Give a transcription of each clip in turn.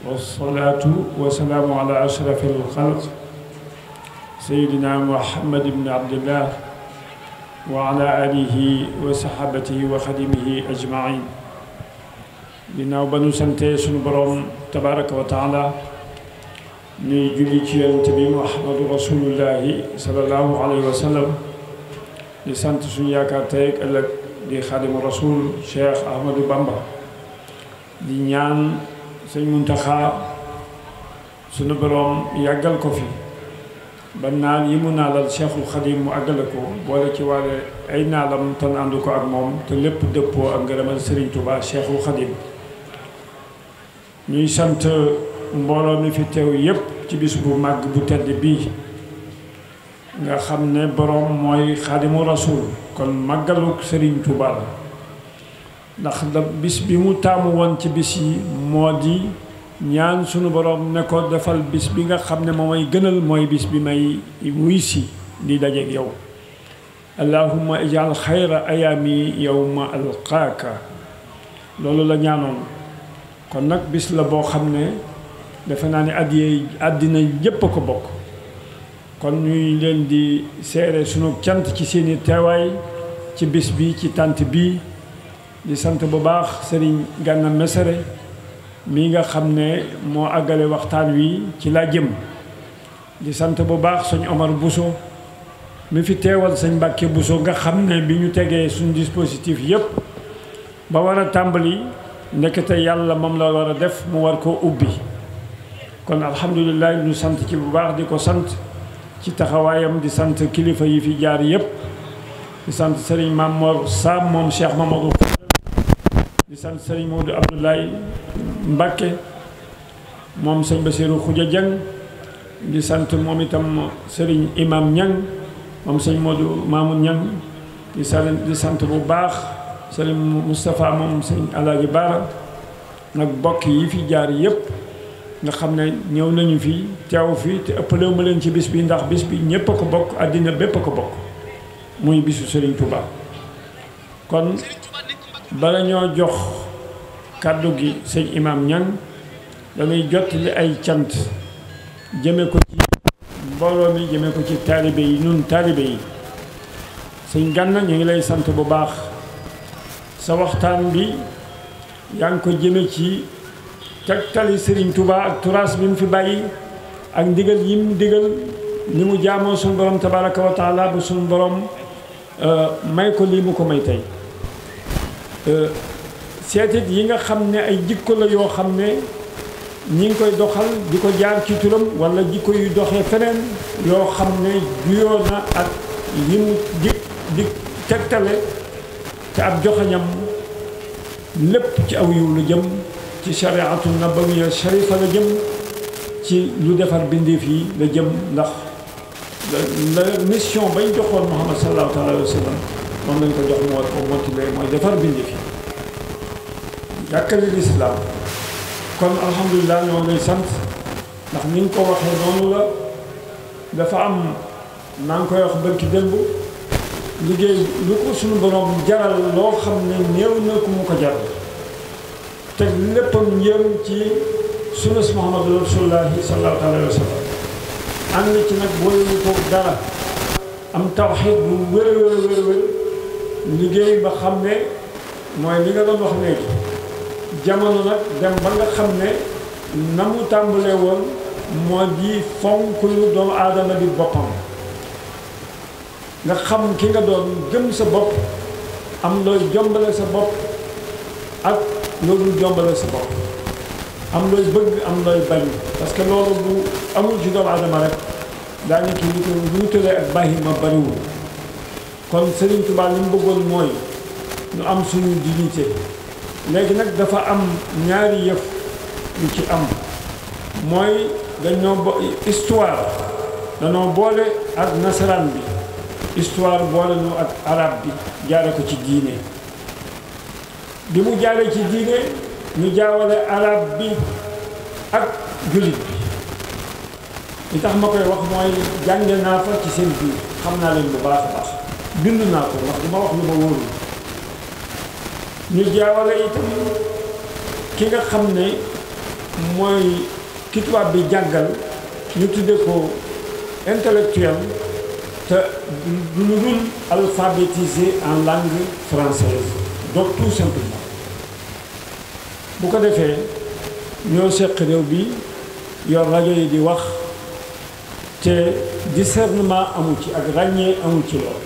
wasalaatu wasalaamu ala ashrafi alxalq sayidina muhammad ibn abdillah wa ala alihi wa sahabatihi wa xadimihi ajmain ginnaaw ba nu sante sunu boroom tabaraka wa taala ñuy julli ci yonent bi muhammadu rasulullahi sallallahu alayhi wa sallam di sant suñu yaakaar tey ak ëllëg di xaadimu rasul Cheikh Ahmadou Bamba di ñaan sëñ Muntaxa sunu boroom yàggal ko fi ba naal yi mu naalal Cheikhul Xadim mu àggale ko boole ci wàlle ay naalam te àndu ko ak moom te lépp dëppoo ak ngërëmal Serigne Touba Cheikhul Xadim ñuy sant mbooloo mi fi teew yépp ci bis bu màgg bu tedd bii nga xam ne boroom mooy xaadimu rasul kon màggaluk Serigne Touba la ndax da bis bi mu taamu woon ci bis yi moo di ñaan sunu boroom ne ko defal bis bi nga xam ne moo may gënal mooy bis bi may wuy si di dajeek yow allahumma ijal xayra ayaami yawma alqaaka loolu la ñaanoon kon nag bis la boo xam ne defe naa ne àddina yépp a ko bokk kon ñuy leen di seere sunu cant ci seeni teewaay ci bis bi ci tànt bi di sant bu baax Serigne Gana Messere mi nga xam ne moo àggale waxtaan wi ci laa jëm di sant bu baax sëñ Omar Bousso mi fi teewal sëñ Mbàkke Bousso nga xam ne bi ñu tegee suñu dispositif yépp ba war a tàmbali ndekete yàlla moom la war a def mu war koo ubbi kon alhamdulilah ñu sant ci bu baax di ko sant ci taxawaayam di sant kilifa yi fi jaar yépp di sant Serigne Mamor Sam moom Cheikh Mamadou di sant Serigne Modou Abdoulaye Mbacke moom sëñ Bassirou Khoudia Dieng di sant moom itam Serigne Imam Niang moom sëñ Modou Mamoun Niang di sant bu baax Serigne Moustapha moom sëñ Alaaji Baara nag bokk yi fi jaar yépp nga xam ne ñëw nañu fi teew fi te ëppalewu ma leen ci bis bi ndax bis bi ñépp a ko bokk àddina bépp a ko bokk muy bisu Serigne Touba kon bala ñoo jox kàddu gi sëñ Imam Niang dañuy jottali ay cant jëme ko ci mbooloo mi jëme ko ci taalibe yi nun taalibe yi sëñ Gana ñu ngi lay sant bu baax sa waxtaan bi yaa ngi ko jëme ci tegtali Serigne Touba ak turaas bi mu fi bàyyi ak ndigal yi mu digal ni mu jaamoo suñu borom tabaraka wa taala bu suñu borom may ko lii mu ko may tey seetit yi nga xam ne ay jikko la yoo xam ne ñi ngi koy doxal di ko jaar ci turam wala jikko yu doxee feneen yoo xam ne juyoo na ak yi mu di tegtale te ab joxañam lépp ci aw yiw la jëm ci shariatu nabawiya sharifa la jëm ci lu defar bindeef yi la jëm ndax la mission bañ joxoon Muhammad sallallahu alayhi wa sallam moom lañ ko jox mu war ko motiver mooy defar bindeef yi jàkkale lislaam kon alhamdulilah ñoo ngay sant ndax ni nga ko waxee noonu la dafa am naa ngi koy wax bërki démb liggéey lu ko suñu borom jaral loo xam ne néew na ku mu ko jaral teg léppam njëm ci sunnas Muhammadu rasulullahi sallallahu alayhi wa sallam ànd ci nag boole ko dara am tawxiid bu wér liggéey ba xam ne mooy li nga doon wax léegi jamono nag dem ba nga xam ne na mu tàmbalee woon moo di fonk lu doomu aadama di boppam nga xam ki nga doon gëm sa bopp am looy jombale sa bopp ak loolu jombale sa bopp am looy bëgg am looy bañ parce que loolu bu amul ci doomu aadama rek daanaka lu wutalee ak bàyyi ma bariwul kon Serigne Touba li mu bëggoon mooy ñu am suñu dignité léegi nag dafa am ñaari yëf yu ci am mooy dañoo histoire dañoo boole ak nasaraan bi histoire boole ñu ak arab bi jaare ko ci diine bi mu jaaree ci diine ñu jaawale arab bi ak jullit bi li tax ma koy wax mooy jànge naa fa ci seen biir xam naa leen bu baax a baax bind naa ko wax dama wax lu ma wóorul ñu jaawale itam ki nga xam ne mooy ki tubaab bi jàngal ñu tudde ko intellectuel te du ñu dul alphabétisé en langue française donc tout simplement bu ko defee ñoo seq réew bi yor rajo yi di wax te discernement amul ci ak ràññee amul ci loolu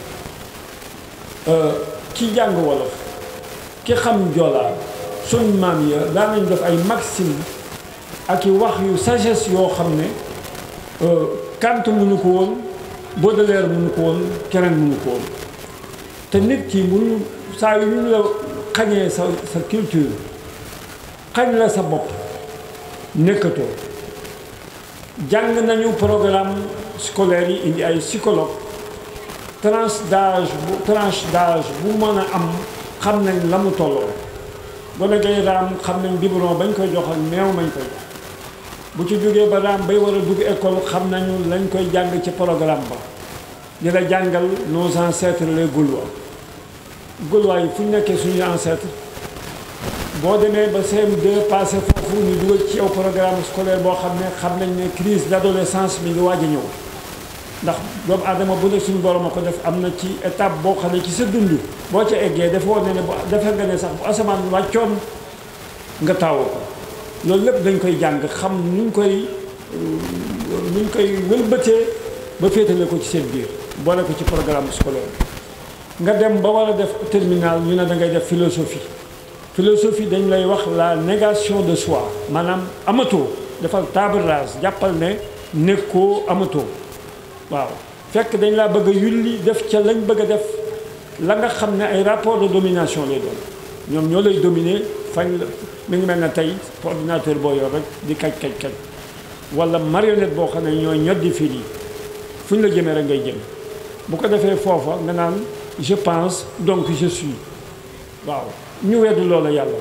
ki jàng wolof ki xam joolaa suñ maam ya daan nañ def ay maxime ak i wax yu sagesse yoo xam ne Kant mënu ko woon Baudelaire mënu ko woon keneen mënu ko woon te nit ki mënu saa yu ñu la xañee sa culture xañ la sa bopp nekkatoo jàng nañu programme scolaire yi indi ay psychologue tranche d'âge bu mën a am xam nañ la mu tolloo gone gay raam xam nañ biberon bañ koy jox ak meew mañ koy jox bu ci jógee ba raam bay war a dugg école xam nañu lañ koy jàng ci programme ba di la jàngal nos ancêtres les Gaulois yi fu ñu nekkee suñuy ancêtres boo demee ba CM2 passé foofu ñu dugal ci yow programme scolaire boo xam nañ ne crise d'adolescence mi ngi waaj a ñëw ndax doomu aadama bu ne suñu borom a ko def am na ci étape boo xam ne ci sa dund boo ca eggee dafa woon ne bu defe nga ne sax bu asamaan wàccoon nga taawoo ko loolu lépp dañ koy jàng xam nuñ koy wëlbatee ba féetale ko ci seen biir boole ko ci programme scolaire nga dem ba war a def terminal ñu ne da ngay def philosophie dañ lay wax la négation de soi maanaam amatoo defal table rase jàppal ne nekkoo amatoo waaw fekk dañ laa bëgg a yulli def ca lañ bëgg a def la nga xam ne ay rapport de domination lay doon ñoom ñoo lay dominer fañ la mi ngi mel ne tey ordinateur boo yor rek di kaj wala marionnette boo xam ne ñooy ñoddi fii yi fu ñu la jëmee rek ngay jëm bu ko defee foofa nga naan je pense donc je suis waaw ñu weddi loola yàlla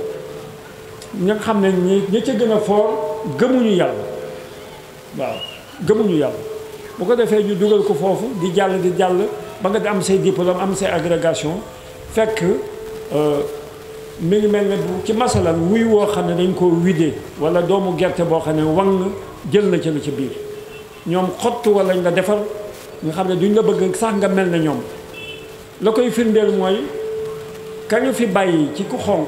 ña nga xam ne ñi ca gën a fort gëmuñu yàlla waaw gëmuñu yàlla bu ko defee ñu dugal ko foofu di jàll ba nga di am say diplôme am say agrégation fekk mi ngi mel ne bu ci masalan wuy woo xam ne dañ koo widee wala doomu gerte boo xam ne wang jël na ci la ci biir ñoom xottu wala nga defar nga xam ne duñ la bëgg sax nga mel ne ñoom la koy firndeel mooy kañu fi bàyyi ci ku xonq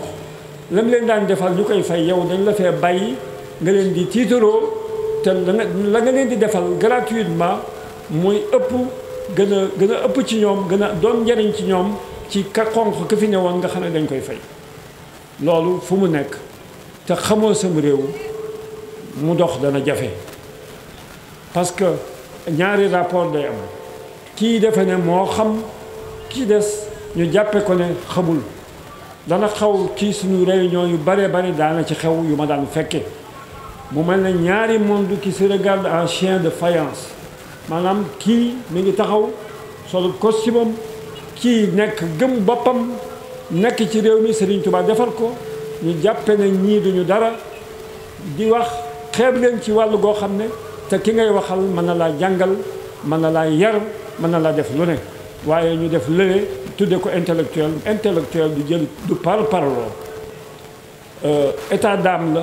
lam leen daan defal ñu koy fay yow dañ la fee bàyyi nga leen di tiitaroo te la nga leen di defal gratuitement muy ëpp gën a ëpp ci ñoom gën a doon njariñ ci ñoom ci ka xonq ka fi ne woon nga xam ne dañ koy fay loolu fu mu nekk te xamoo sam réew mu dox dana jafe parce que ñaari rapport day am kii defe ne moo xam kii des ñu jàppe ko ne xamul dana xaw ci suñu réunion yu bare daana ci xew yu ma daan fekke mu mel ne ñaari monde qui se regarde en chien de faïence maanaam kii mi ngi taxaw solu costume am kii nekk gëm boppam nekk ci réew mi Serigne Touba defar ko ñu jàppe ne ñii duñu dara di wax xeeb leen ci wàllu goo xam ne te ki ngay waxal mën na laa jàngal mën na laa yar mën na laa def lu ne waaye ñu def lële tudde ko intellectuel du jël du parloo état d'âme la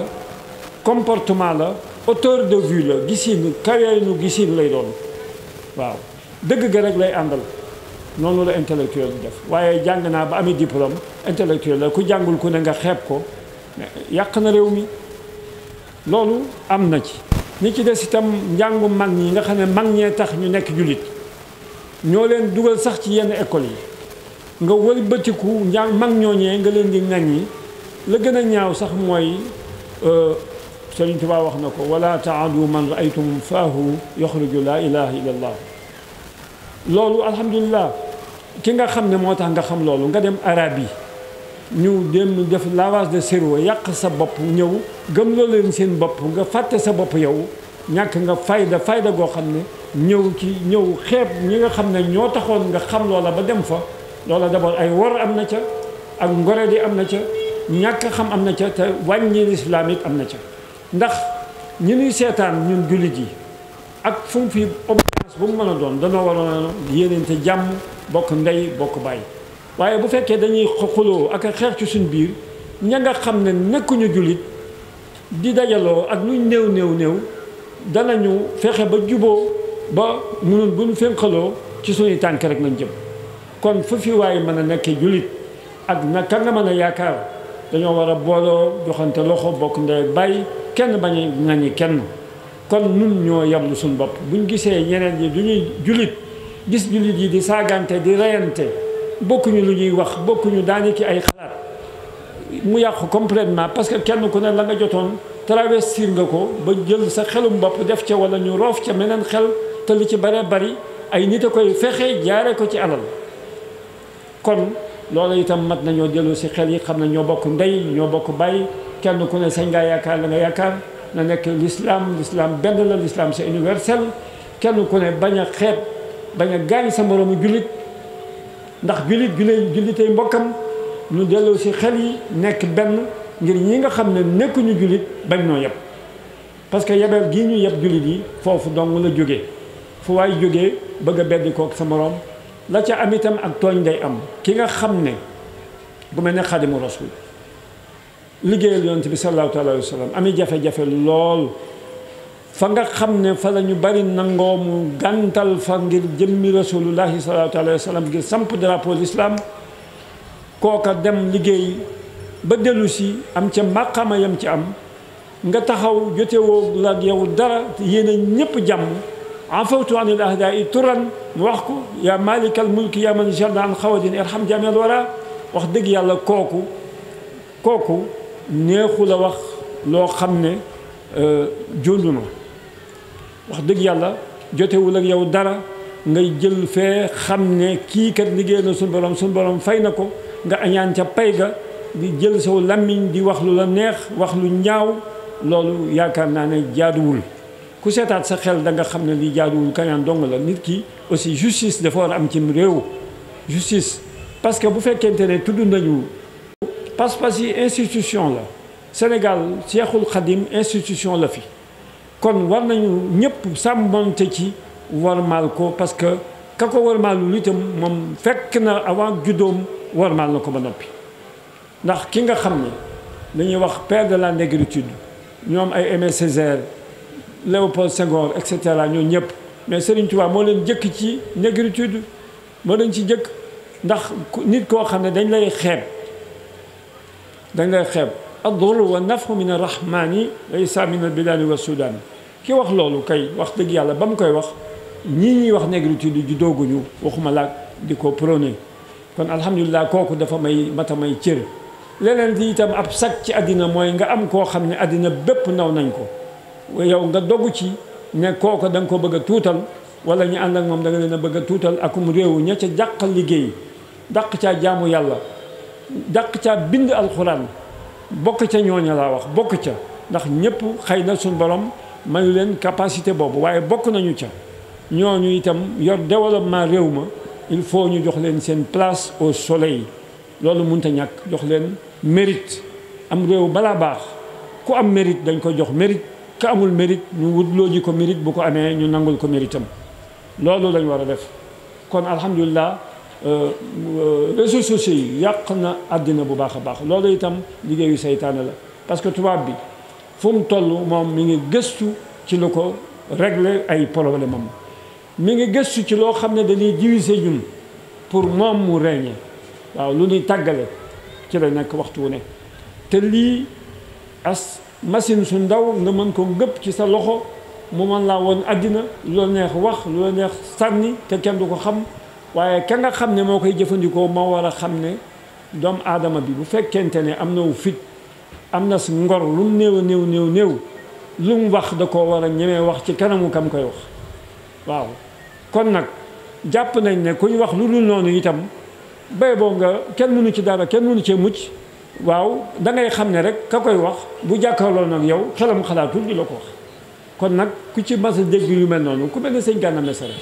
comportement la hauteur de vue la gisin kaweenu gisin lay doon waaw dëgg ga rek lay àndal noonu la intellectuel di def waaye jàng naa ba ami diplôme intellectuel la ku jàngul ku ne nga xeeb ko yàq na réew mi loolu am na ci ni ci des itam njàngu mag ñi nga xam ne mag ñee tax ñu nekk jullit ñoo leen dugal sax ci yenn école yi nga wëlbatiku mag ñooñee nga leen di ŋaññi la gën a ñaaw sax mooy Sëriñ Tuubaa wax na ko wala taadu man raaytum faahu yaxruju laa ilaha illa allah loolu alhamdulilah ki nga xam ne moo tax nga xam loolu nga dem arabe yi ñu dem def lavage de cerveau yàq sa bopp ñëw gëm loo leen seen bopp nga fàtte sa bopp yow ñàkk nga fayda goo xam ne ñëw xeeb ñi nga xam ne ñoo taxoon nga xam loola ba dem fa loola d'abord ay wor am na ca ak ngore di am na ca ñàkk xam am na ca te wàññi lislaam it am na ca ndax ñi ñuy seetaan ñun jullit yi ak fu mu fi obéissance bu mu mën a doon danoo waroon a yéeneente jàmm bokk ndey bokk bàyyi waaye bu fekkee dañuy xuloo ak a xeex ci suñ biir ña nga xam ne nekkuñu jullit di dajaloo ak luñ néew néew néew danañu fexe ba juboo ba munul bu ñu fénqaloo ci suñuy tànk rek lañ jëm. kon fu fi waaye mën a nekkee jullit ak naka nga mën a yaakaar dañoo war a booloo joxante loxo bokk ndey bàyyi kenn bañ a ŋaññi kenn. kon nun ñoo yablu suñu bopp buñ gisee ñeneen yi du ñuy jullit gis jullit yi di saagante di reyante bokkuñu lu ñuy wax bokkuñu daaniki ay xalaat mu yàqu complètement parce que kenn ku ne la nga jotoon travestir nga ko ba jël sa xelum bopp def ca wala ñu roof ca meneen xel te li ci bare bari ay nit a koy fexe jaare ko ci alal. kon loolu itam mat nañoo dellu si xel yi xam ne ñoo bokk ndey ñoo bokk bàyyi kenn ku ne sañ ngaa yaakaar la nga yaakaar na nekk l'islam benn la l'islam c'est universel kenn ku ne bañ a xeeb bañ a gaañ sa moroomu jullit ndax jullitay mbokkam ñu dellu si xel yi nekk benn ngir ñi nga xam ne nekkuñu jullit bañ noo yeb parce que yebeel gii ñu yeb jullit yi foofu dong la jógee fu waay jógee bëgg a beddi kook sa moroom la ca am itam ak tooñ day am ki nga xam ne bu mel ne Xaadimu Rasuul liggéeyal yonent bi sallallahu alayhi wa sallam ami jafe-jafe lool fa nga xam ne fa la ñu bari nangoo mu gàntal fa ngir jëmmi rasulullahi sallallahu alayhi wa sallam ngir samp drapeau l'islam kooka dem liggéey ba dellu si am ca màqama yam ci am nga taxaw jotewoo la yow dara yéen a ñëpp jàmm en fawtu anil ahdaai turan mu wax ko yaa malikal mulki yaa man jarda an xawadin irham jamel wara wax dëgg yàlla kooku neexu la wax loo xam ne jóndu na wax dëgg yàlla jotewul ak yow dara ngay jël fee xam ne kii kat liggéey na suñu borom fay na ko nga añaan ca pay ga di jël saw làmmiñ di wax lu la neex wax lu ñaaw loolu yaakaar naa ne jaaduwul ku seetaat sa xel da nga xam ne li jaaduwul kañaan dong la nit ki aussi justice dafa war a am ci réew justice parce que bu fekkente ne tudd nañu pas-pas yi institution la Sénégal Seexul Xadim institution la fi kon war nañu ñëpp sàmmonte ci warmaal ko parce que ka ko warmaalul itam moom fekk na avant juddoom warmaal na ko ba noppi ndax ki nga xam ne dañuy wax père de la négritude ñoom ay Aimé Césaire Léopold Senghor et cetera ñoo ñëpp mais Serigne Touba moo leen jëkk ci négritude moo leen ci jëkk ndax nit koo xam ne dañ lay xeeb ad-durru wa naf'u min ar-rahmani laysa min al-biladi wa sudan ki wax loolu kay wax dëgg yàlla ba mu koy wax ñii wax négritude ju dooguñu waxuma laak di ko prôné kon alhamdulilah kooku dafa mata may cër leneen di itam ab sag ci àddina mooy nga am koo xam ne àddina bépp naw nañ ko yow nga dogu ci ne kooku da nga ko bëgg a tuutal wala ñu ànd ak moom da nga leen a bëgg a tuutal akum réew ña ca dàq liggéey dàq caa jaamu yàlla dàq caa bind alxuraan bokk ca ñooña laa wax bokk ca ndax ñëpp xëy na suñ borom mayu leen capacité boobu waaye bokk nañu ca ñooñu itam yor développement réew ma il faut ñu jox leen seen place au soleil loolu mënta ñàkk jox leen mérite am réew balaa baax ku am mérite dañ ko jox mérite ku amul mérite ñu wutloo ji ko mérite bu ko amee ñu nangul ko mérite am loolu lañ war a def kon alhamdulilah réseaux sociaux yi yàq na àddina bu baax a baax loolu itam liggéeyu seytaane la parce que tubaab bi fu mu toll moom mi ngi gëstu ci lu ko régler ay problème am mi ngi gëstu ci loo xam ne dañuy diviser ñun pour moom mu régner waaw lu ñuy tàggale ci la nekk waxtu wu ne te lii as machine su ndaw nga mën ko ngëpp ci sa loxo mu mën laa woon àddina lu la neex wax lu la neex sànni te kenn du ko xam waaye ka nga xam ne moo koy jëfandikoo moo war a xam ne doomu aadama bi bu fekkente ne am na wu fit am na si ngor lu mu néew lu mu wax da koo war a ñemee wax ci kanamu kam koy wax waaw kon nag jàpp nañ ne ku ñu wax lu dul noonu itam bay boo nga kenn mënu ci dara kenn mënu cee mucc waaw da ngay xam ne rek ka koy wax bu jàkkaarloo nag yow xelam xalaatul di la ko wax kon nag ku ci mas a dégg yu mel noonu ku mel ne sëñ Gana Messere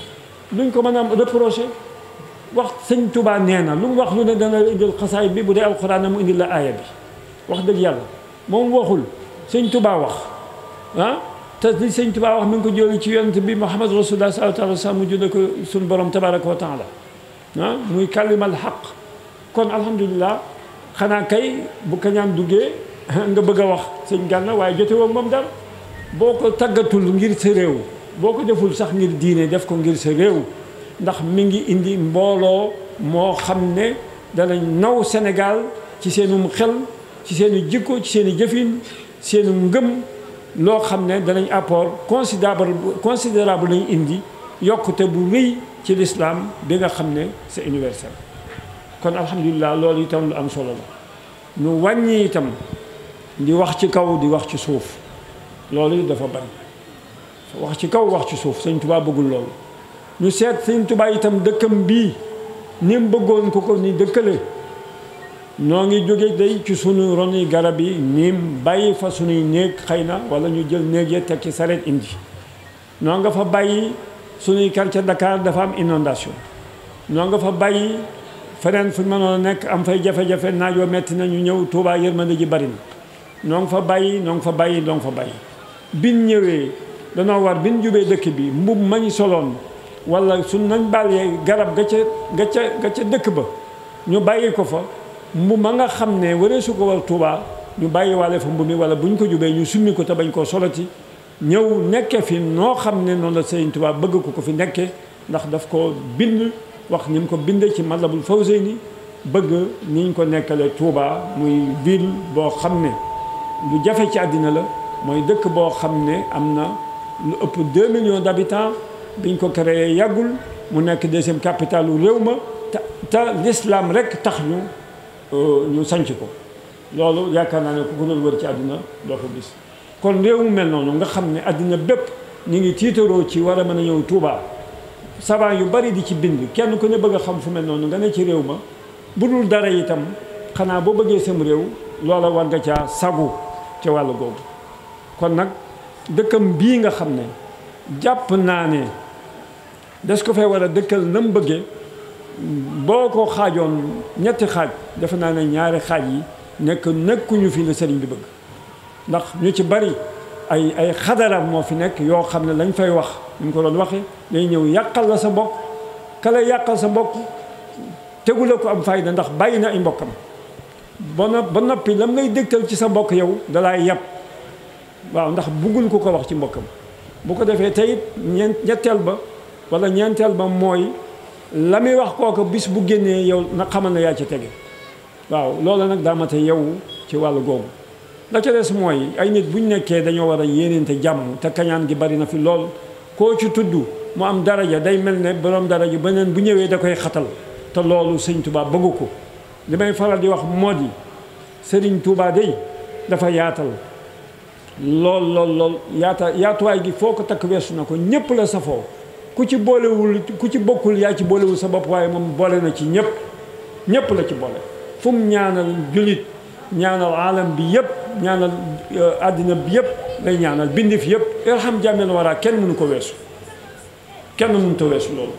luñ ko mën a reproché wax sëñ Touba nee na lu mu wax lu ne dana indil xasaay bi bu dee alxuraan mu indil la aaya bi wax dëgg yàlla moom waxul sëñ Touba wax te li sëñ Touba wax mi ngi ko jëlee ci yonent bi Muhammad Rasulullah sallallahu alayhi wa sallam mu junne ko suñu borom tabaraka wa taala muy kalimal xaq kon alhamdulilah xanaa kay bu kañaan duggee nga bëgg a wax sëñ Gana waaye jote woog moom dara boo ko tàggatul ngir sa réew boo ko deful sax ngir diine def ko ngir sa réew ndax mi ngi indi mbooloo moo xam ne danañ naw Sénégal ci seenum xel ci seeni jikko ci seeni jëfin seenu ngëm loo xam ne danañ apport considérable lañ indi yokkute bu rëy ci l'islam bi nga xam ne c'est universel kon alhamdulilah loolu itam lu am solo la ñu wàññi itam di wax ci kaw di wax ci suuf loolu dafa bari wax ci kaw wax ci suuf sëñ Tuubaa bëggul loolu ñu seet sëñ Tuubaa itam dëkkam bii ni mu bëggoon ko ni dëkkale noo ngi jóge day ci sunu roni garab yi niim bàyyi fa sunuy néeg xëy na wala ñu jël néeg ya teg ci sareet indi noo nga fa bàyyi sunuy quartier Dakar dafa am inondation noo nga fa bàyyi feneen fu mënoon a nekk am fay jafe-jafe naajoo metti na ñu ñëw Tuubaa yërmande ji bari na noo nga fa bàyyi noo nga fa bàyyi noo nga fa bàyyi bin ñëwee danoo war bin jubee dëkk bi mbub mañ soloon wala su nañ bàyyee garab ga ca dëkk ba ñu bàyyi ko fa mbu ma nga xam ne waree su ko war Tuubaa ñu bàyyi waale fa mbu mi wala bu ñu ko jubee ñu summi ko te bañ koo soloti ñëw nekke fi noo xam ne noonu la Sëriñ Tuubaa bëgg ko fi nekke ndax daf ko bind wax ni mu ko bindee ci Matlabul Fawzayni bëgg ni ñu ko nekkale Tuubaa muy ville boo xam ne lu jafe ci àddina la mooy dëkk boo xam ne am na lu ëpp 2 millions d'habitants biñ ko créé yàggul mu nekk deuxième capitale u réew ma te l'islam rek tax ñu sanc ko loolu yaakaar naa ne ku ko doon wër ci àddina doo ko gis kon réew mu mel noonu nga xam ne àddina bépp ñu ngi tiitaroo ci war a mën a ñëw Touba savant yu bari di ci bind kenn ku ne bëgg a xam fu mel noonu nga ne ci réew ma bu dul dara itam xanaa boo bëggee sam réew loola war nga caa sagu ca wàllu googu kon nag dëkkam bii nga xam ne jàpp naa ne des ko fay war a dëkkal na mu bëggee boo ko xaajoon ñetti xaaj defe naa ne ñaari xaaj yi nekkuñu fi la sëriñ bi bëgg ndax ñu ci bari ay xadaram moo fi nekk yoo xam ne lañ fay wax ñu ko doon waxee day ñëw yàqal la sa mbokk kala yàqal sa mbokk tegula ko am fayda ndax bàyyi na ay mbokkam ba noppi lam ngay dégtal ci sa mbokk yow dalay yàpp waaw ndax buggul ko wax ci mbokkam bu ko defee teyit ñetteel ba wala ñeenteel ba mooy la muy wax kooku bis bu génnee yow nag xamal na yaa ci tege waaw loolu nag daa mate yow ci wàllu googu la ca des mooy ay nit bu ñu nekkee dañoo war a yéeneente jàmm te kañaan gi bari na fi lool koo ci tudd mu am daraja day mel ne borom daraja beneen bu ñëwee da koy xatal te loolu sëñ Touba bëggu ko li may faral di wax moo di sëriñ Touba day dafa yaatal lool yaatuwaay gi foo ko takk weesu na ko ñëpp la safoo ku ci bokkul yaa ci boolewul sa bopp waaye moom boole na ci ñëpp la ci boole fu mu ñaanal jullit ñaanal alam bi yëpp ñaanal àddina bi yëpp lay ñaanal bindi fi yëpp irham jàmmel waraa kenn mënu ko weesu kenn mënu ko weesu loolu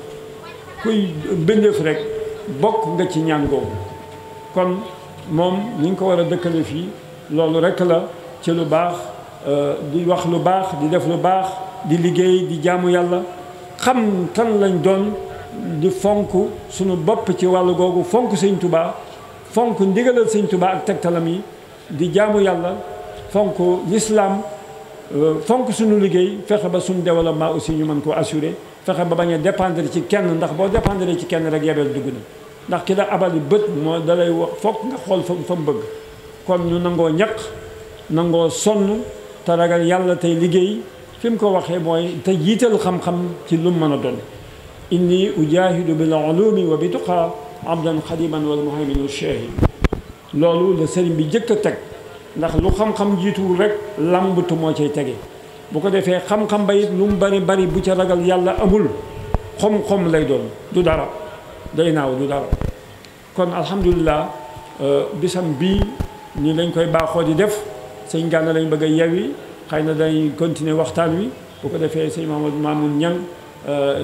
kuy bindeef rek bokk nga ci ñaan googu kon moom ni ñu ko war a dëkkale fii loolu rek la ci lu baax di wax lu baax di def lu baax di liggéey di jaamu yàlla xam kan lañ doon di fonk suñu bopp ci wàllu googu fonk sëñ Touba fonk ndigalal sëñ Touba ak tegtalam yi di jaamu yàlla fonk l'islam fonk suñu liggéey fexe ba suñu développement aussi ñu mën koo assurer fexe ba bañ a dépendre ci kenn ndax boo dépendre ci kenn rek yebeel dugg na ndax ki la abali bët moo dalay wax fokk nga xool fa mu bëgg kon ñu nangoo ñaq nangoo sonn te ragal yàlla tey liggéey fi mu ko waxee mooy te jiital xam-xam ci lu mu mën a doon inni ujahidu bil ulumi wa bi tuqa abdan xadiman wal muhayminu shahid loolu la sëriñ bi jëkk a teg ndax lu xam-xam jiituwul rek lambatu moo cay tege bu ko defee xam-xam ba it lu mu bari bu ca ragal yàlla amul xom-xom lay doon du dara day naaw du dara kon alhamdulilah bisam bii ni lañ koy baaxoo di def sëñ Gana lañ bëgg a yewwi xëy na dañuy continuer waxtaan wi bu ko defee sëñ Mamadou Mamoun Niang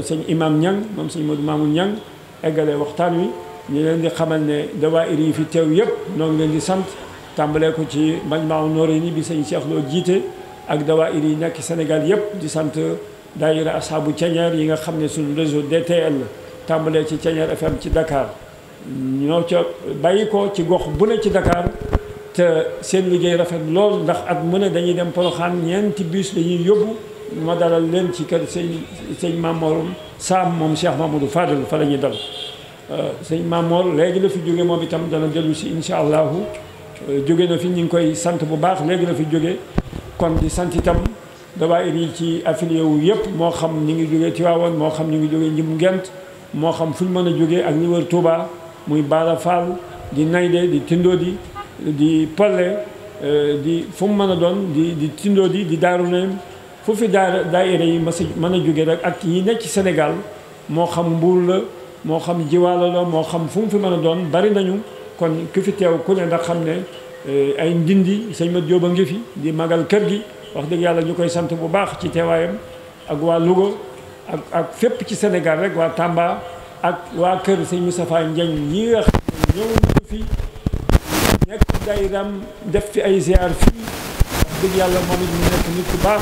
sëñ imam Niang moom sëñ Mamadou Mamoun Niang eggalee waxtaan wi ñu leen di xamal ne dawaayir yi fi teew yëpp noo ngi leen di sant tàmbalee ko ci Majmahun Nurayni bi sëñ Cheikh Lo jiite ak dawaayir yi nekk Sénégal yëpp di sant daayira ashabu Thiéniere yi nga xam ne suñu réseau DTL la tàmbalee ci Thiéniere FM ci Dakar ñoo ca bàyyi ko ci gox bu ne ci Dakar te seen liggéey rafet lool ndax at mu ne dañuy dem Porokhane ñeenti bus dañuy yóbbu ma dalal leen ci kër sëñ Mamor Sam moom Cheikh Mamadou Fadel fa la ñuy dal sëñ Mamor léegi la fi jóge moom itam dana dellu si incha allahu jóge na fi ñu ngi koy sant bu baax léegi la fi jóge kon di sant itam dawaayir yi ci affilié wu yëpp moo xam ñi ngi jógee Tivaouane moo xam ñu ngi jógee Njim Ngent moo xam fu ñu mën a jógee ak ñi wër Touba muy Bara Fall di Nayde di Tindodi di Polle di fu mu mën a doon di Tindodi di Daaru Naim fu fi daayira yi mën a jóge rek ak yi nekk ci Sénégal moo xam Mbuur la moo xam Jiwaalo la moo xam fu mu fi mën a doon bari nañu kon ku fi teew ku ne ndax xam ne ay Ndindi sëñ Mat Jóob a ngi fi di magal kër gi wax dëgg yàlla ñu koy sant bu baax ci teewaayam ak waa Louga ak fépp ci Sénégal rek waa Tamba ak waa kër sëñ Moustapha Ndiagne ñi nga xam ne ñëw nañu fi nekk daayiraam def fi ay ziar fii wax dëgg yàlla moom it mu nekk nit ku baax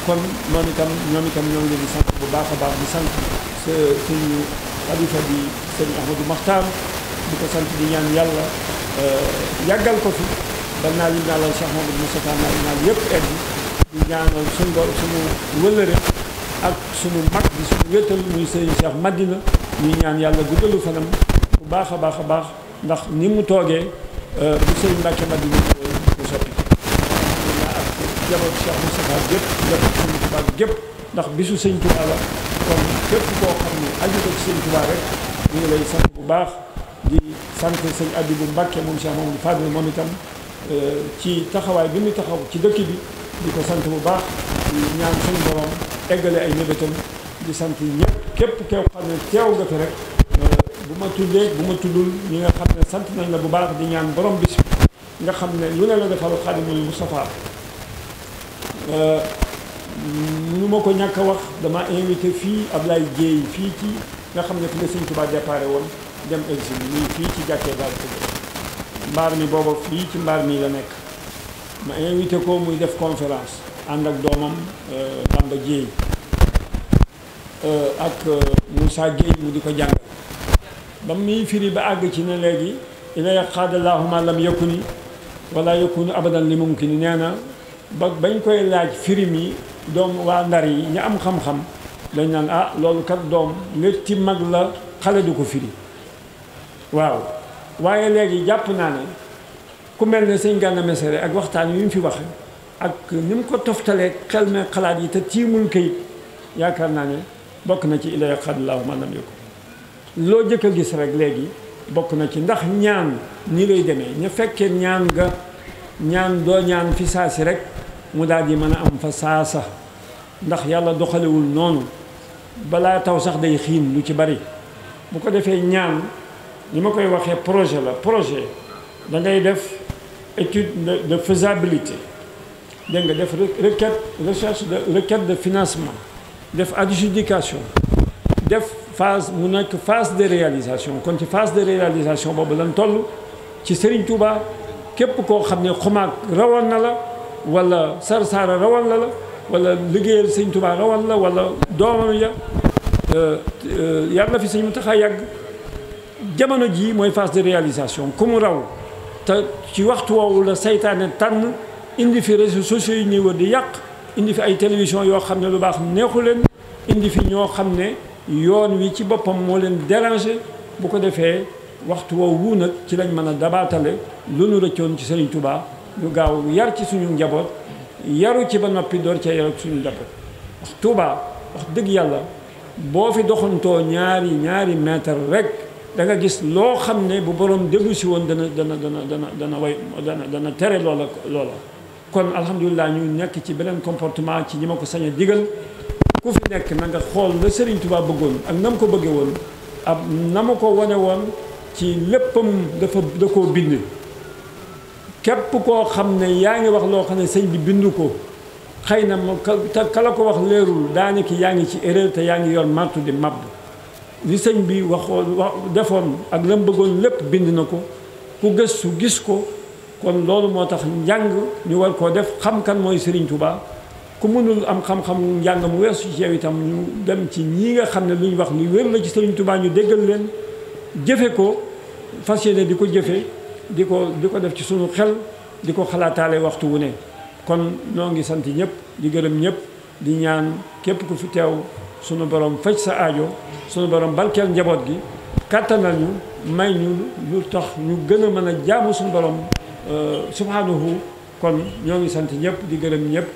kon ñoom itam ñoo ngi leen di sant bu baax a baax di sant suñu xalifa bi sëñ Ahmadou Makhtar di ko sant di ñaan yàlla yàggal ko fi ba naa li naalal Cheikh Mamadou Moustapha naal yëpp egg di ñaanal suñu wëllëre ak suñu mag bi suñu wéttal muy sëñ Cheikh Madina ñuy ñaan yàlla guddalu fanam bu baax a baax a baax ndax ni mu toogee bu sëñ Mbacke Madina bu soppi ak jaboot Cheikh Moustapha gépp jaboot sëñ Touba gépp ndax bisu sëñ Touba la kon képp koo xam ne aju ko ci sëñ Touba rek ñu ngi lay sant bu baax di sant sëñ Abibou Mbacke moom Cheikh Mamadou Fadil moom itam ci taxawaay bi mu taxaw ci dëkk bi di ko sant bu baax di ñaan suñu borom eggale ay mébétam di sant ñëpp képp koo xam ne teew nga fi rek bu ma tuddee bu ma tuddul ñi nga xam ne sant nañ la bu baax di ñaan borom bis nga xam ne lu ne la defal Xaadimul Moustapha nu ma ko ñàkk a wax dama invité fii Ablaye Dieye fii ci nga xam ne fi la Sëñ Tuubaa déparé woon dem exil nii fii ci jàkkee daal ko mbaar mi booba fii ci mbaar mi la nekk ma invité ko muy def conférence ànd ak doomam Bamba Dieye ak Moussa Gueye mu di ko jàngal ba muy firi ba àgg ci ne léegi ila xaadallahu ma lam yakuni wala yakunu abadan li mumkini nee na ba bañ koy laaj firi mi doom waa Ndar yi ñu am xam-xam dañ naan loolu kat doom létti mag la xale du ko firi waaw waaye léegi jàpp naa ne ku mel ne sëñ Gana Messere ak waxtaan yu mu fi waxe ak ni mu ko toftalee xel me xalaat yi te tiimul kayit yaakaar naa ne bokk na ci ila xadallahu ma lam yakun loo jëkk a gis rek léegi bokk na ci ndax ñaan ni lay demee ñu fekkee ñaan nga ñaan doo ñaan fi saasi rek mu daal di mën a am fa saasa ndax yàlla doxalewul noonu balaa taw sax day xiin lu ci bari bu ko defee ñaan ni ma koy waxee projet la projet da ngay def étude de faisabilité dégg nga def requête de financement def adjudication def phase mu nekk phase de réalisation kon ci phase de réalisation boobu lan toll ci Serigne Touba képp koo xam ne xumaag rawoon na la wala sarsaara rawoon la wala liggéeyal Serigne Touba rawoon la wala doomam ya yàlla fi Serigne Mountakha yàgg jamono jii mooy phase de réalisation ku mu raw te ci waxtu woowu la saytaane tànn indi fi réseaux sociaux yi ñuy wër di yàq indi fi ay télévision yoo xam ne lu baax neexu leen indi fi ñoo xam ne yoon wi ci boppam moo leen déranger bu ko defee waxtu woowu nag ci lañ mën a dabaatale lu nu rëccoon ci Serigne Touba ñu gaaw yar ci suñu njaboot yaru ci ba noppi door cee yar suñu njaboot wax Touba wax dëgg yàlla boo fi doxantoo ñaari mètre rek da nga gis loo xam ne bu borom déglu si woon dana tere loola kon alhamdulilah ñu nekk ci beneen comportement ci ñi ma ko sañ a digal ku fi nekk na nga xool la Serigne Touba bëggoon ak na mu ko bëggee woon ab na ma ko wane woon ci léppam da koo bind képp koo xam ne yaa ngi wax loo xam ne sëñ bi bindu ko xëy na ka la ko wax leerul daanaka yaa ngi ci erreur te yaa ngi yor martu di mab li sëñ bi defoon ak la mu bëggoon lépp bind na ko ku gëstu gis ko kon loolu moo tax njàng ñu war koo def xam kan mooy Serigne Touba ku mënul am xam-xam njàng mu weesu ci yow itam ñu dem ci ñii nga xam ne lu ñu wax lu wér la ci Serigne Touba ñu déggal leen jëfe ko fas yéene di ko jëfe di ko def ci sunu xel di ko xalaataale waxtu wu ne kon noo ngi sant ñëpp di gërëm ñëpp di ñaan képp ku fi teew sunu borom faj sa aajo sunu borom barkeel njaboot gi kàttanal ñu may ñu lu tax ñu gën a mën a jaamu sunu borom subhanahu kon ñoo ngi sant ñëpp di gërëm ñëpp